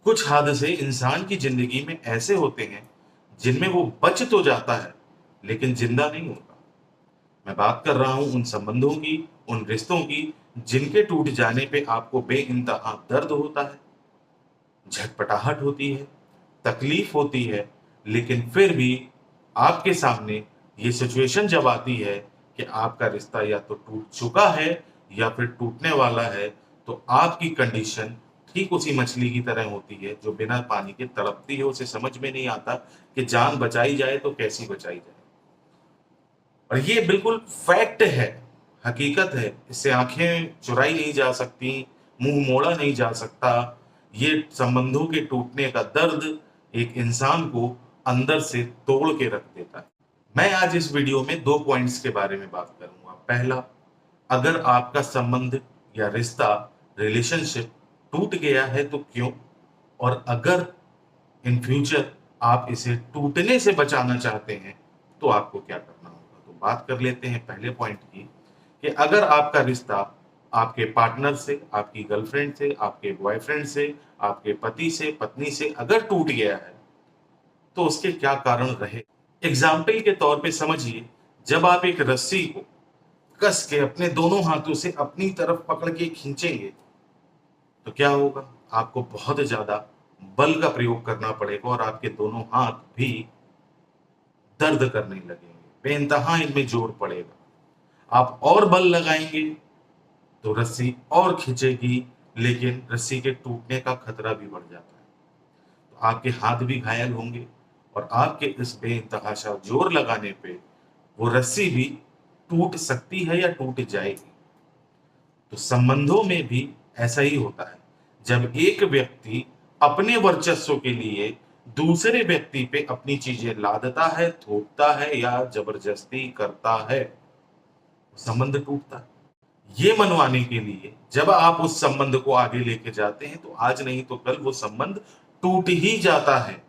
कुछ हादसे इंसान की जिंदगी में ऐसे होते हैं जिनमें वो बच तो जाता है लेकिन जिंदा नहीं होता। मैं बात कर रहा हूं उन संबंधों की, उन रिश्तों की जिनके टूट जाने पे आपको बेइंतहा दर्द होता है, झटपटाहट होती है, तकलीफ होती है, लेकिन फिर भी आपके सामने ये सिचुएशन जब आती है कि आपका रिश्ता या तो टूट चुका है या फिर टूटने वाला है, तो आपकी कंडीशन ठीक उसी मछली की तरह होती है जो बिना पानी के तड़पती है। उसे समझ में नहीं आता कि जान बचाई जाए तो कैसी बचाई जाए। और ये बिल्कुल फैक्ट है, हकीकत है। इससे आंखें चुराई नहीं जा सकती, मुंह मोड़ा नहीं जा सकता। ये संबंधों के टूटने का दर्द एक इंसान को अंदर से तोड़ के रख देता है। मैं आज इस वीडियो में 2 पॉइंट्स के बारे में बात करूंगा। पहला, अगर आपका संबंध या रिश्ता, रिलेशनशिप टूट गया है तो क्यों? और अगर इन फ्यूचर आप इसे टूटने से बचाना चाहते हैं तो आपको क्या करना होगा। तो बात कर लेते हैं पहले पॉइंट की कि अगर आपका रिश्ता आपके पार्टनर से, आपकी गर्लफ्रेंड से, आपके बॉयफ्रेंड से, आपके पति से, पत्नी से अगर टूट गया है तो उसके क्या कारण रहे। एग्जाम्पल के तौर पे समझिए, जब आप एक रस्सी को कस के अपने दोनों हाथों से अपनी तरफ पकड़ के खींचेंगे तो क्या होगा? आपको बहुत ज्यादा बल का प्रयोग करना पड़ेगा और आपके दोनों हाथ भी दर्द करने लगेंगे, बेइंतहा इनमें जोर पड़ेगा। आप और बल लगाएंगे तो रस्सी और खिंचेगी, लेकिन रस्सी के टूटने का खतरा भी बढ़ जाता है। तो आपके हाथ भी घायल होंगे और आपके इस बेइंतहा सा जोर लगाने पे वो रस्सी भी टूट सकती है या टूट जाएगी। तो संबंधों में भी ऐसा ही होता है। जब एक व्यक्ति अपने वर्चस्व के लिए दूसरे व्यक्ति पे अपनी चीजें लादता है, थोपता है या जबरदस्ती करता है, संबंध टूटता है। ये मनवाने के लिए जब आप उस संबंध को आगे लेके जाते हैं तो आज नहीं तो कल वो संबंध टूट ही जाता है।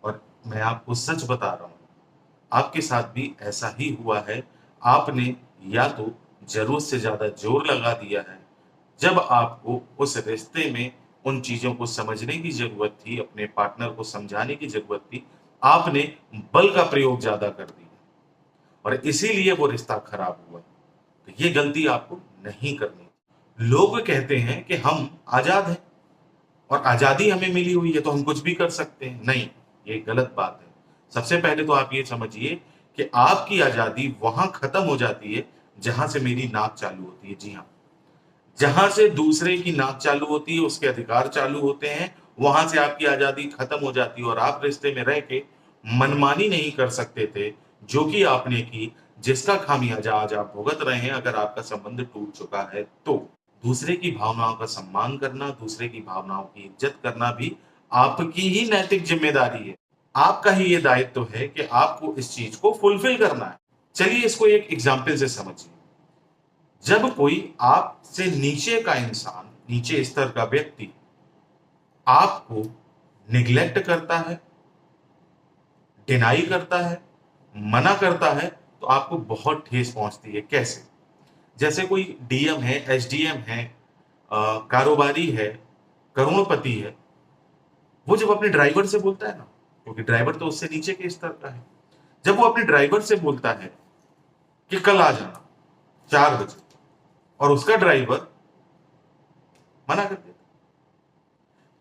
और मैं आपको सच बता रहा हूं, आपके साथ भी ऐसा ही हुआ है। आपने या तो जरूरत से ज्यादा जोर लगा दिया है, जब आपको उस रिश्ते में उन चीजों को समझने की जरूरत थी, अपने पार्टनर को समझाने की जरूरत थी, आपने बल का प्रयोग ज्यादा कर दिया और इसीलिए वो रिश्ता खराब हुआ। तो ये गलती आपको नहीं करनी थी। लोग कहते हैं कि हम आजाद हैं और आजादी हमें मिली हुई है तो हम कुछ भी कर सकते हैं। नहीं, ये गलत बात है। सबसे पहले तो आप ये समझिए कि आपकी आजादी वहां खत्म हो जाती है जहां से मेरी नाक चालू होती है। जी हाँ, जहां से दूसरे की नाक चालू होती है, उसके अधिकार चालू होते हैं, वहां से आपकी आजादी खत्म हो जाती है और आप रिश्ते में रह के मनमानी नहीं कर सकते थे जो कि आपने की, जिसका खामियाजा आज आप भुगत रहे हैं। अगर आपका संबंध टूट चुका है तो दूसरे की भावनाओं का सम्मान करना, दूसरे की भावनाओं की इज्जत करना भी आपकी ही नैतिक जिम्मेदारी है। आपका ही ये दायित्व है कि आपको इस चीज को फुलफिल करना है। चलिए इसको एक एग्जाम्पल से समझिए। जब कोई आपसे नीचे का इंसान, नीचे स्तर का व्यक्ति आपको निग्लेक्ट करता है, डिनाई करता है, मना करता है, तो आपको बहुत ठेस पहुंचती है। कैसे? जैसे कोई डीएम है, एसडीएम है, कारोबारी है, करोड़पति है, वो जब अपने ड्राइवर से बोलता है ना, क्योंकि ड्राइवर तो उससे नीचे के स्तर का है, जब वो अपने ड्राइवर से बोलता है कि कल आ जाना 4 बजे, और उसका ड्राइवर मना कर देता,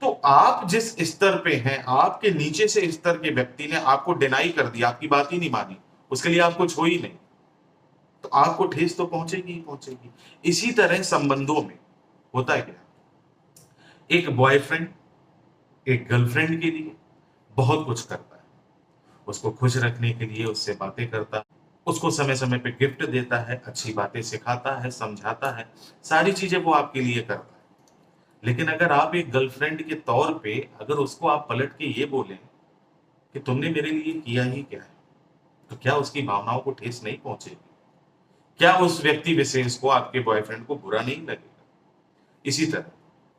तो आप जिस स्तर पे हैं, आपके नीचे से स्तर के व्यक्ति ने आपको डिनाई कर दिया, आपकी बात ही नहीं मानी, उसके लिए आप कुछ हो ही नहीं, तो आपको ठेस तो पहुंचेगी ही पहुंचेगी। इसी तरह संबंधों में होता है क्या, एक बॉयफ्रेंड एक गर्लफ्रेंड के लिए बहुत कुछ करता है, उसको खुश रखने के लिए उससे बातें करता है, उसको समय समय पे गिफ्ट देता है, अच्छी बातें सिखाता है, समझाता है, सारी चीजें वो आपके लिए करता है। लेकिन अगर आप एक गर्लफ्रेंड के तौर पे अगर उसको आप पलट के ये बोलें कि तुमने मेरे लिए किया ही क्या है, तो क्या उसकी भावनाओं को ठेस नहीं पहुंचेगी? क्या उस व्यक्ति विशेष को, आपके बॉयफ्रेंड को बुरा नहीं लगेगा? इसी तरह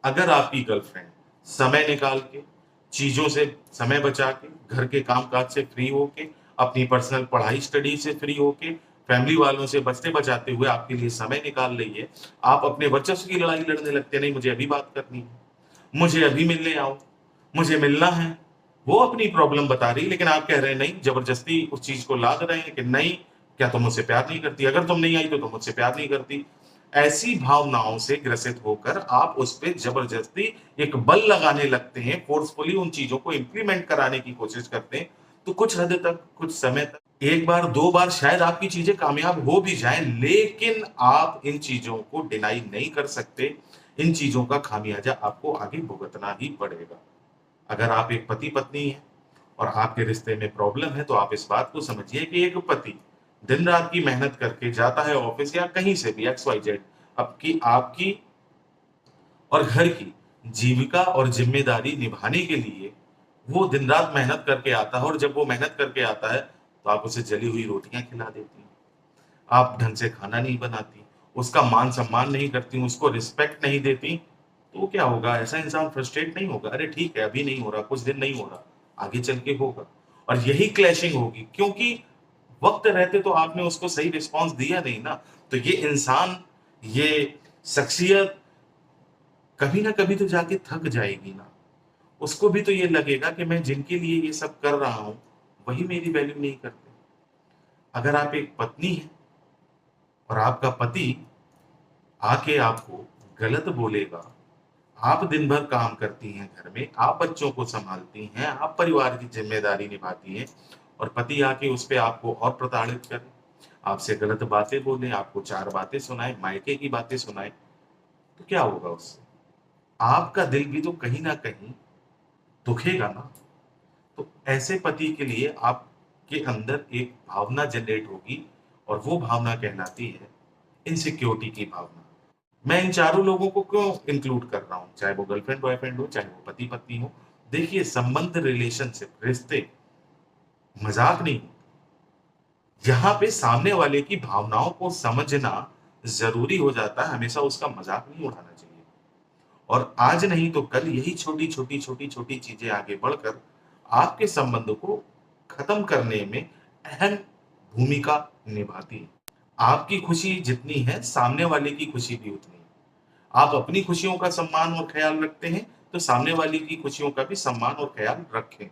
अगर आपकी गर्लफ्रेंड समय निकाल के, चीजों से समय बचा के, घर के काम काज से फ्री होके, अपनी पर्सनल पढ़ाई स्टडी से फ्री होके, फैमिली वालों से बचते बचाते हुए आपके लिए समय निकाल रही है, आप अपने वर्चस्व की लड़ाई लड़ने लगते हैं, नहीं मुझे अभी बात करनी है, मुझे अभी मिलने आओ, मुझे मिलना है। वो अपनी प्रॉब्लम बता रही है, लेकिन आप कह रहे हैं नहीं, जबरदस्ती उस चीज को लाद रहे हैं कि नहीं, क्या तुम मुझसे प्यार नहीं करती? अगर तुम नहीं आई तो तुम मुझसे प्यार नहीं करती। ऐसी भावनाओं से ग्रसित होकर आप उस पे जबरदस्ती एक बल लगाने लगते हैं, फोर्सफुली उन चीजों को इंप्लीमेंट कराने की कोशिश करते हैं। तो कुछ हद तक, कुछ समय तक, एक बार दो बार शायद आपकी चीजें कामयाब हो भी जाएं, लेकिन आप इन चीजों को डिनाई नहीं कर सकते। इन चीजों का खामियाजा आपको आगे भुगतना ही पड़ेगा। अगर आप एक पति पत्नी हैं और आपके रिश्ते में प्रॉब्लम है, तो आप इस बात को समझिए कि एक पति दिन रात की मेहनत करके जाता है ऑफिस या कहीं से भी, एक्स वाई जेड, आपकी आपकी और घर की जीविका और जिम्मेदारी निभाने के लिए वो दिन रात मेहनत करके आता है। और जब वो मेहनत करके आता है, तो आप उसे जली हुई रोटियां खिला देती हैं, आप ढंग से खाना नहीं बनाती, उसका मान सम्मान नहीं करती, उसको रिस्पेक्ट नहीं देती। तो क्या होगा? ऐसा इंसान फ्रस्ट्रेट नहीं होगा? अरे ठीक है, अभी नहीं हो रहा, कुछ दिन नहीं हो रहा, आगे चल के होगा। और यही क्लैशिंग होगी, क्योंकि वक्त रहते तो आपने उसको सही रिस्पॉन्स दिया नहीं ना। तो ये इंसान, ये शख्सियत कभी ना कभी तो जाके थक जाएगी ना। उसको भी तो ये लगेगा कि मैं जिनके लिए ये सब कर रहा हूं, वही मेरी वैल्यू नहीं करते। अगर आप एक पत्नी हैं और आपका पति आके आपको गलत बोलेगा, आप दिन भर काम करती हैं घर में, आप बच्चों को संभालती हैं, आप परिवार की जिम्मेदारी निभाती हैं, और पति आके उस पे आपको और प्रताड़ित करे, आपसे गलत बातें बोले, आपको चार बातें सुनाए, मायके की बातें सुनाए, तो क्या होगा उससे? आपका दिल भी तो कहीं ना कहीं दुखेगा ना। तो ऐसे पति के लिए आपके अंदर एक भावना जनरेट होगी, और वो भावना कहलाती है इनसिक्योरिटी की भावना। मैं इन चारों लोगों को क्यों इंक्लूड कर रहा हूं, चाहे वो गर्लफ्रेंड बॉयफ्रेंड हो, चाहे वो पति पत्नी हो। देखिए, संबंध, रिलेशनशिप, रिश्ते मजाक नहीं। यहाँ पे सामने वाले की भावनाओं को समझना जरूरी हो जाता है, हमेशा उसका मजाक नहीं उड़ाना चाहिए। और आज नहीं तो कल यही छोटी छोटी छोटी छोटी चीजें आगे बढ़कर आपके संबंध को खत्म करने में अहम भूमिका निभाती है। आपकी खुशी जितनी है, सामने वाले की खुशी भी उतनी है। आप अपनी खुशियों का सम्मान और ख्याल रखते हैं, तो सामने वाले की खुशियों का भी सम्मान और ख्याल रखें।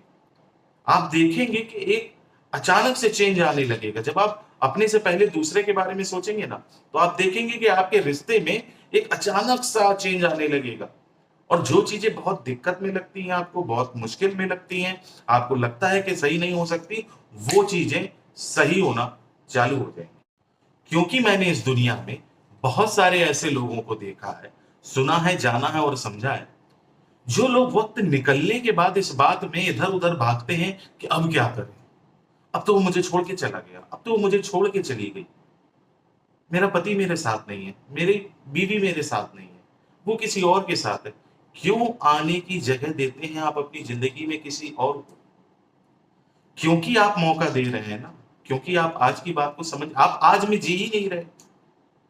आप देखेंगे कि एक अचानक से चेंज आने लगेगा। जब आप अपने से पहले दूसरे के बारे में सोचेंगे ना, तो आप देखेंगे कि आपके रिश्ते में एक अचानक सा चेंज आने लगेगा। और जो चीजें बहुत दिक्कत में लगती हैं आपको, बहुत मुश्किल में लगती हैं, आपको लगता है कि सही नहीं हो सकती, वो चीजें सही होना चालू हो जाएंगी। क्योंकि मैंने इस दुनिया में बहुत सारे ऐसे लोगों को देखा है, सुना है, जाना है और समझा है, जो लोग वक्त निकलने के बाद इस बात में इधर उधर भागते हैं कि अब क्या करें, अब तो वो मुझे छोड़ के चला गया, अब तो वो मुझे छोड़ के चली गई, मेरा पति मेरे साथ नहीं है, मेरी बीवी मेरे साथ नहीं है, वो किसी और के साथ है। क्यों आने की जगह देते हैं आप अपनी जिंदगी में किसी और को? क्योंकि आप मौका दे रहे हैं ना। क्योंकि आप आज की बात को समझ, आप आज में जी ही नहीं रहे,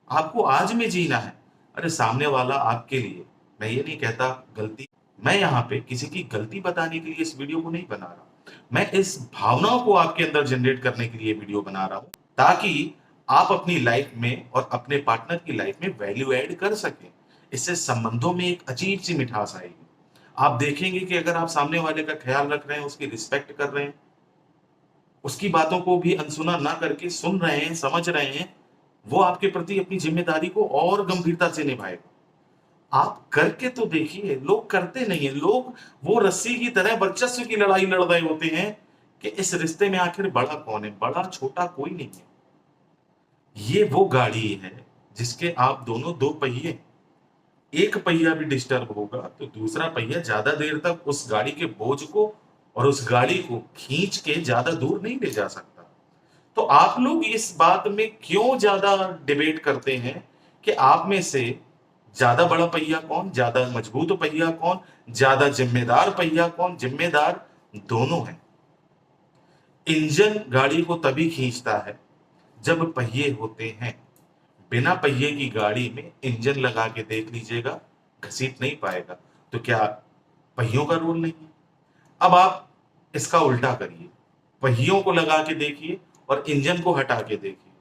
आपको आज में जीना है। अरे सामने वाला आपके लिए, मैं ये नहीं कहता गलती, मैं यहाँ पे किसी की गलती बताने के लिए इस वीडियो को नहीं बना रहा, मैं इस भावनाओं को आपके अंदर जनरेट करने के लिए वीडियो बना रहा हूं, ताकि आप अपनी लाइफ में और अपने पार्टनर की लाइफ में वैल्यू ऐड कर सकें। इससे संबंधों में एक अजीब सी मिठास आएगी। आप देखेंगे कि अगर आप सामने वाले का ख्याल रख रहे हैं, उसकी रिस्पेक्ट कर रहे हैं, उसकी बातों को भी अनसुना ना करके सुन रहे हैं, समझ रहे हैं, वो आपके प्रति अपनी जिम्मेदारी को और गंभीरता से निभाएगा। आप करके तो देखिए, लोग करते नहीं है। लोग वो रस्सी की तरह वर्चस्व की लड़ाई लड़ रहे होते हैं कि इस रिश्ते में आखिर बड़ा कौन है, बड़ा छोटा कोई नहीं है। ये वो गाड़ी है जिसके आप दोनों दो पहिए, एक पहिया भी डिस्टर्ब होगा तो दूसरा पहिया ज्यादा देर तक उस गाड़ी के बोझ को और उस गाड़ी को खींच के ज्यादा दूर नहीं ले जा सकता। तो आप लोग इस बात में क्यों ज्यादा डिबेट करते हैं कि आप में से ज्यादा बड़ा पहिया कौन, ज्यादा मजबूत पहिया कौन, ज्यादा जिम्मेदार पहिया कौन? जिम्मेदार दोनों हैं। इंजन गाड़ी को तभी खींचता है जब पहिए होते हैं। बिना पहिए की गाड़ी में इंजन लगा के देख लीजिएगा, घसीट नहीं पाएगा। तो क्या पहियों का रोल नहीं है? अब आप इसका उल्टा करिए, पहियों को लगा के देखिए और इंजन को हटा के देखिए,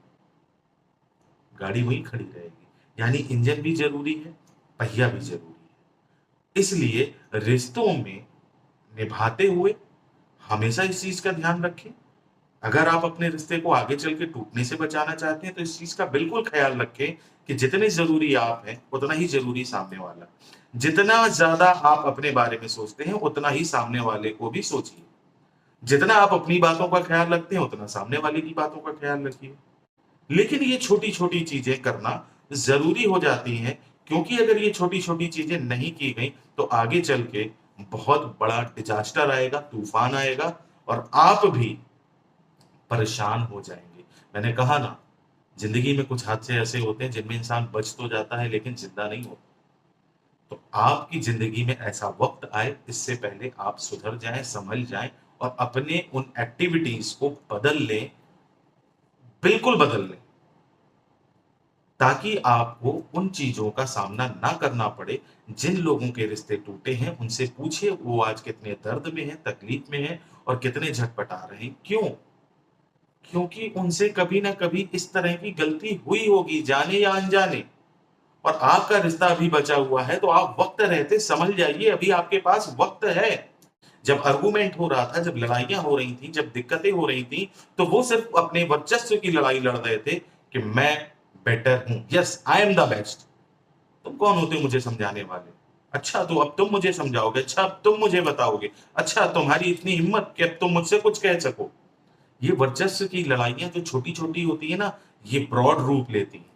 गाड़ी वहीं खड़ी रहेगी। यानी इंजन भी जरूरी है, पहिया भी जरूरी है। इसलिए रिश्तों में निभाते हुए हमेशा इस चीज का ध्यान रखें। अगर आप अपने रिश्ते को आगे चल के टूटने से बचाना चाहते हैं तो इस चीज का बिल्कुल ख्याल रखें कि जितने जरूरी आप हैं उतना ही जरूरी सामने वाला। जितना ज्यादा आप अपने बारे में सोचते हैं उतना ही सामने वाले को भी सोचिए। जितना आप अपनी बातों का ख्याल रखते हैं उतना सामने वाले की बातों का ख्याल रखिए। लेकिन ये छोटी छोटी चीजें करना जरूरी हो जाती हैं, क्योंकि अगर ये छोटी छोटी चीजें नहीं की गई तो आगे चल के बहुत बड़ा डिजास्टर आएगा, तूफान आएगा और आप भी परेशान हो जाएंगे। मैंने कहा ना, जिंदगी में कुछ हादसे ऐसे होते हैं जिनमें इंसान बच तो जाता है लेकिन जिंदा नहीं होता। तो आपकी जिंदगी में ऐसा वक्त आए इससे पहले आप सुधर जाएं, संभल जाएं और अपने उन एक्टिविटीज को बदल लें, बिल्कुल बदल लें, ताकि आपको उन चीजों का सामना ना करना पड़े। जिन लोगों के रिश्ते टूटे हैं उनसे पूछिए वो आज कितने दर्द में हैं, तकलीफ में हैं और कितने झटपटा रहे हैं। क्यों? क्योंकि उनसे कभी ना कभी इस तरह की गलती हुई होगी, जाने या अनजाने। और आपका रिश्ता अभी बचा हुआ है तो आप वक्त रहते संभल जाइए, अभी आपके पास वक्त है। जब आर्गुमेंट हो रहा था, जब लड़ाइयां हो रही थी, जब दिक्कतें हो रही थी, तो वो सिर्फ अपने वर्चस्व की लड़ाई लड़ रहे थे कि मैं बेटर हूं, yes I am the best. तुम कौन होते हो मुझे समझाने वाले? अच्छा तो अब तुम मुझे समझाओगे, अच्छा अब तुम मुझे बताओगे, अच्छा तुम्हारी इतनी हिम्मत कि अब तुम मुझसे कुछ कह सको। ये वर्चस्व की लड़ाइयां जो छोटी छोटी होती है ना, ये ब्रॉड रूप लेती हैं,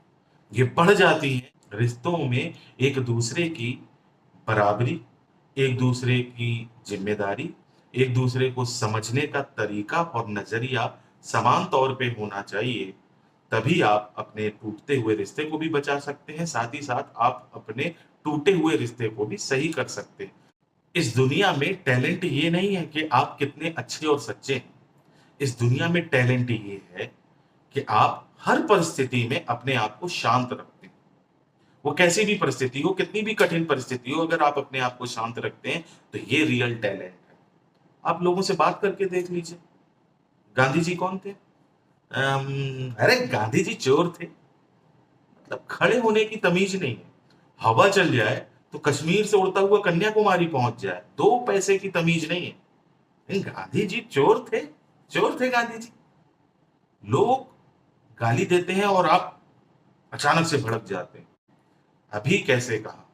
ये बढ़ जाती हैं रिश्तों में। एक दूसरे की बराबरी, एक दूसरे की जिम्मेदारी, एक दूसरे को समझने का तरीका और नजरिया समान तौर पे होना चाहिए। तभी आप अपने टूटते हुए रिश्ते को भी बचा सकते हैं, साथ ही साथ आप अपने टूटे हुए रिश्ते को भी सही कर सकते हैं। इस दुनिया में टैलेंट ये नहीं है कि आप कितने अच्छे और सच्चे हैं। इस दुनिया में टैलेंट ये है कि आप हर परिस्थिति में अपने आप को शांत रखते हैं। वो कैसी भी परिस्थिति हो, कितनी भी कठिन परिस्थिति हो, अगर आप अपने आप को शांत रखते हैं तो ये रियल टैलेंट है। आप लोगों से बात करके देख लीजिए। गांधी जी कौन थे? अरे गांधी जी चोर थे। मतलब खड़े होने की तमीज नहीं है। हवा चल जाए तो कश्मीर से उड़ता हुआ कन्याकुमारी पहुंच जाए, दो पैसे की तमीज नहीं है। लेकिन गांधी जी चोर थे, चोर थे गांधी जी। लोग गाली देते हैं और आप अचानक से भड़क जाते हैं, अभी कैसे कहा।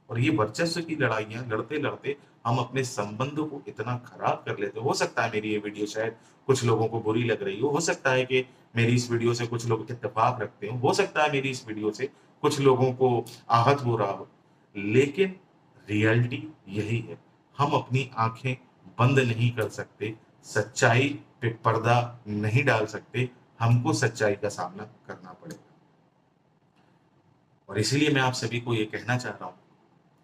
और ये वर्चस्व की लड़ाइयां लड़ते लड़ते हम अपने संबंधों को इतना खराब कर लेते हैं। हो सकता है मेरी ये वीडियो शायद कुछ लोगों को बुरी लग रही हो सकता है कि मेरी इस वीडियो से कुछ लोग इत्तेफाक रखते हो सकता है मेरी इस वीडियो से कुछ लोगों को आहत हो रहा हो, लेकिन रियलिटी यही है। हम अपनी आंखें बंद नहीं कर सकते, सच्चाई पे पर्दा नहीं डाल सकते, हमको सच्चाई का सामना करना पड़ेगा। और इसीलिए मैं आप सभी को ये कहना चाह रहा हूं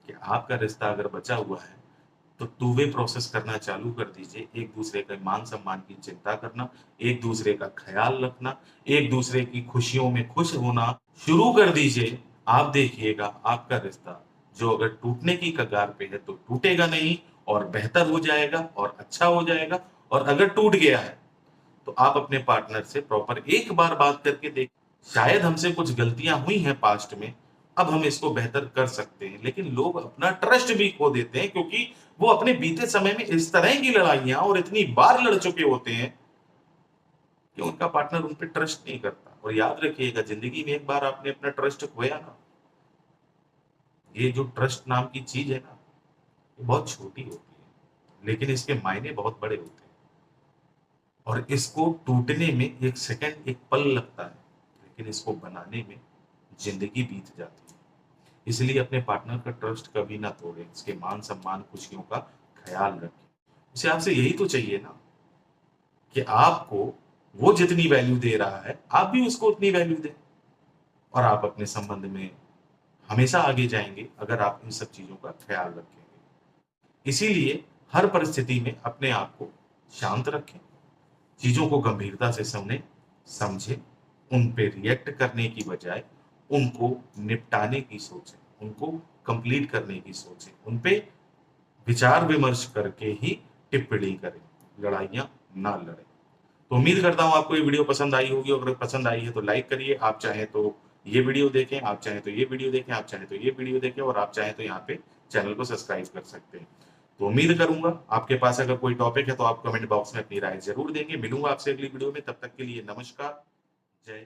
कि आपका रिश्ता अगर बचा हुआ है तो टू वे प्रोसेस करना चालू कर दीजिए। एक दूसरे के मान सम्मान की चिंता करना, एक दूसरे का ख्याल रखना, एक दूसरे की खुशियों में खुश होना शुरू कर दीजिए। आप देखिएगा आपका रिश्ता जो अगर टूटने की कगार पे है तो टूटेगा नहीं और बेहतर हो जाएगा और अच्छा हो जाएगा। और अगर टूट गया है तो आप अपने पार्टनर से प्रॉपर एक बार बात करके देख, शायद हमसे कुछ गलतियां हुई हैं पास्ट में, अब हम इसको बेहतर कर सकते हैं। लेकिन लोग अपना ट्रस्ट भी खो देते हैं क्योंकि वो अपने बीते समय में इस तरह की लड़ाइयां और इतनी बार लड़ चुके होते हैं कि उनका पार्टनर उन पर ट्रस्ट नहीं करता। और याद रखिएगा, जिंदगी में एक बार आपने अपना ट्रस्ट खोया ना, ये जो ट्रस्ट नाम की चीज है ना, ये बहुत छोटी होती है लेकिन इसके मायने बहुत बड़े होते हैं। और इसको टूटने में एक सेकंड, एक पल लगता है, लेकिन इसको बनाने में जिंदगी बीत जाती है। इसलिए अपने पार्टनर का ट्रस्ट कभी ना तोड़ें, इसके मान सम्मान खुशियों का ख्याल रखें। उसे आपसे यही तो चाहिए ना कि आपको वो जितनी वैल्यू दे रहा है आप भी उसको उतनी वैल्यू दें, और आप अपने संबंध में हमेशा आगे जाएंगे अगर आप इन सब चीजों का ख्याल रखेंगे। इसीलिए हर परिस्थिति में अपने आप को शांत रखें, चीजों को गंभीरता से सुने समझे, उन पे रिएक्ट करने की बजाय उनको निपटाने की सोचें, उनको कंप्लीट करने की सोचें, उन पे विचार विमर्श करके ही टिप्पणी करें, लड़ाइयां ना लड़ें। तो उम्मीद करता हूं आपको ये वीडियो पसंद आई होगी। अगर पसंद आई है तो लाइक करिए, आप चाहें तो ये वीडियो देखें, आप चाहें तो ये वीडियो देखें, आप चाहें तो ये वीडियो देखें और आप चाहें तो यहाँ पे चैनल को सब्सक्राइब कर सकते हैं। तो उम्मीद करूंगा आपके पास अगर कोई टॉपिक है तो आप कमेंट बॉक्स में अपनी राय जरूर देंगे। मिलूंगा आपसे अगली वीडियो में, तब तक के लिए नमस्कार, जय